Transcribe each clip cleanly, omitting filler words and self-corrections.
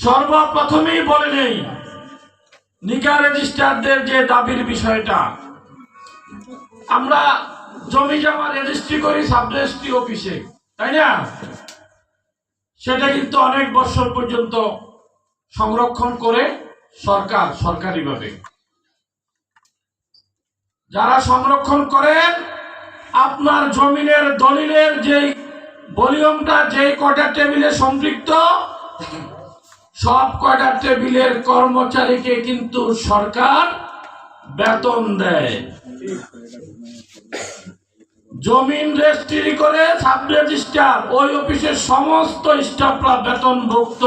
সর্বপ্রথমেই বলে নেই নিকা রেজিস্ট্রারদের যে দাবির বিষয়টা, আমরা জমি জমা রেজিস্ট্রি করি সাব রেজিস্ট্রি অফিসে, তাই না? সেটা কিন্তু অনেক বছর পর্যন্ত সংরক্ষণ করে সরকার সরকারিভাবে। যারা সংরক্ষণ করেন আপনার জমিনের দলিলের যে ভলিউমটা যে কয়টা টেবিলে সম্পৃক্ত, সব কয়টা টেবিলের কর্মচারীকে কিন্তু সরকার বেতন দেয়। জমিন রেজিস্ট্রি করে সাব রেজিস্ট্রার ওই অফিসের সমস্ত স্টাফরা বেতনভুক্ত।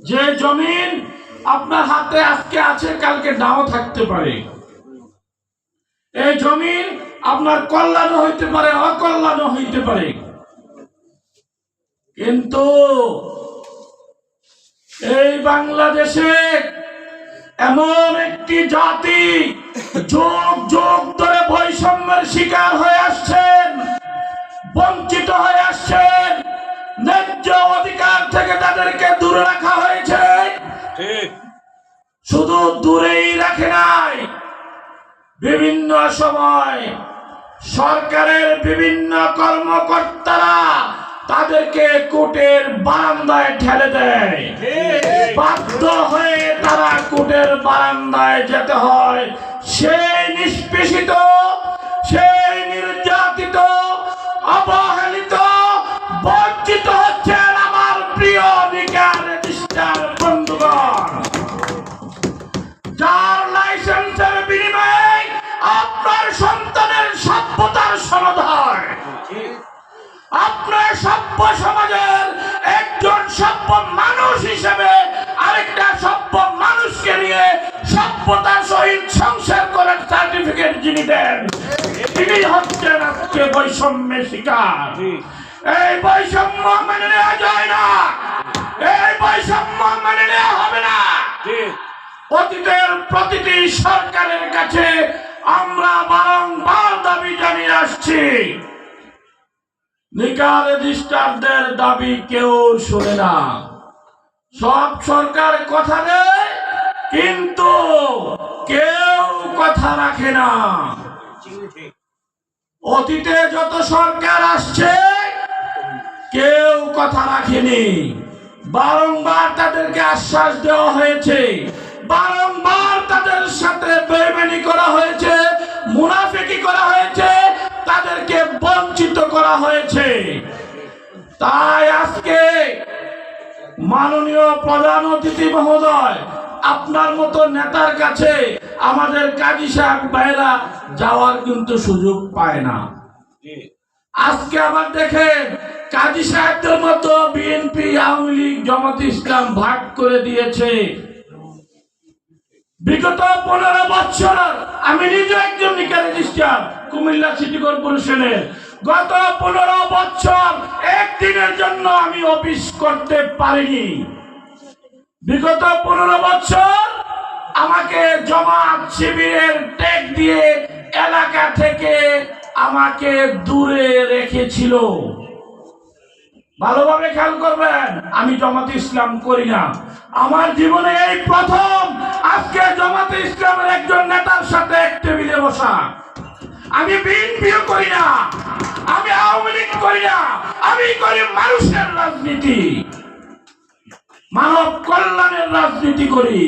যে জমিন আপনার হাতে আজকে আছে কালকে নাও থাকতে পারে, এই জমিন আপনার কল্যাণ হইতে পারে অকল্যাণ হইতে পারে, কিন্তু এই বাংলাদেশে এমন একটি জাতি যুগ যুগ ধরে বৈষম্যের শিকার হয়ে আসছেন, বঞ্চিত হয়ে আসছেন, ন্যায্য অধিকার থেকে তাদেরকে দূরে রাখা হয়েছে। শুধু দূরেই রাখে নাই, বিভিন্ন সময় সরকারের বিভিন্ন কর্মকর্তারা তাদেরকে কোর্টের বারান্দায় ঠেলে দেয়। বাধ্য হয়ে তারা কোর্টের বারান্দায় যেতে হয়। সেই নিষ্পেষিত, সেই নির্যাতিত, অবহেলিত, বঞ্চিত হচ্ছেন আমার প্রিয় নিকা রেজিস্ট্রার বন্ধুগণ, যার লাইসেন্সের বিনিময়ে আপনার সন্তানের সভ্যতার সনদ হয়। আপনার সভ্য সমাজের একজন সভ্য মানুষ হিসেবে আরেকটা সভ্য মানুষকে নিয়ে সভ্যতার সহিত সংসার করার সার্টিফিকেট যিনি দেন, তিনি হচ্ছেন আজকে বৈষম্যের শিকার। এই বৈষম্য মেনে নেওয়া যায় না, এই বৈষম্য মেনে নেওয়া হবে না। অতীতের প্রতিটি সরকারের কাছে আমরা বারংবার দাবি জানিয়ে আসছি, নিকা রেজিস্ট্রারদের দাবি কেউ শুনে না। সব সরকার কথা দেয় কিন্তু কেউ কথা রাখে না। অতীতে যত সরকার আসছে কেউ কথা রাখেনি। বারংবার তাদেরকে আশ্বাস দেওয়া হয়েছে, বারংবার তাদের সাথে বেইমানি করা হয়েছে, মুনাফিকি করা হয়েছে, তাদেরকে বঞ্চিত করা হয়েছে। তাই আজকে মাননীয় প্রধান অতিথি মহোদয়, আপনার মতো নেতার কাছে আমাদের কাজী সাহেব ভাইরা যাওয়ার কিন্তু সুযোগ পায় না। আজকে আবার দেখেন কাজী সাহেবদের মতো বিএনপি, আওয়ামী লীগ, জামাতে ইসলাম ভাগ করে দিয়েছে। বিগত 15 বছর আমি নিজে একজন নিকা রেজিস্ট্রার কুমিল্লা সিটি কর্পোরেশনের, গত 15 বছর একদিনের জন্য আমি অফিস করতে পারিনি। বিগত 15 বছর আমাকে জামাত শিবিরের ট্যাগ দিয়ে এলাকা থেকে আমাকে দূরে রেখেছিল। ভালোভাবে খেয়াল করবেন, আমি জামাতে ইসলাম করি না। আমার জীবনে এই প্রথম আজকে জামাতে ইসলামের একজন নেতার সাথে এক টেবিলে বসা। আমি বিএনপিও করি না, আমি আওয়ামী লীগ করি না, আমি করি মানুষের রাজনীতি, মানব কল্যাণের রাজনীতি করি।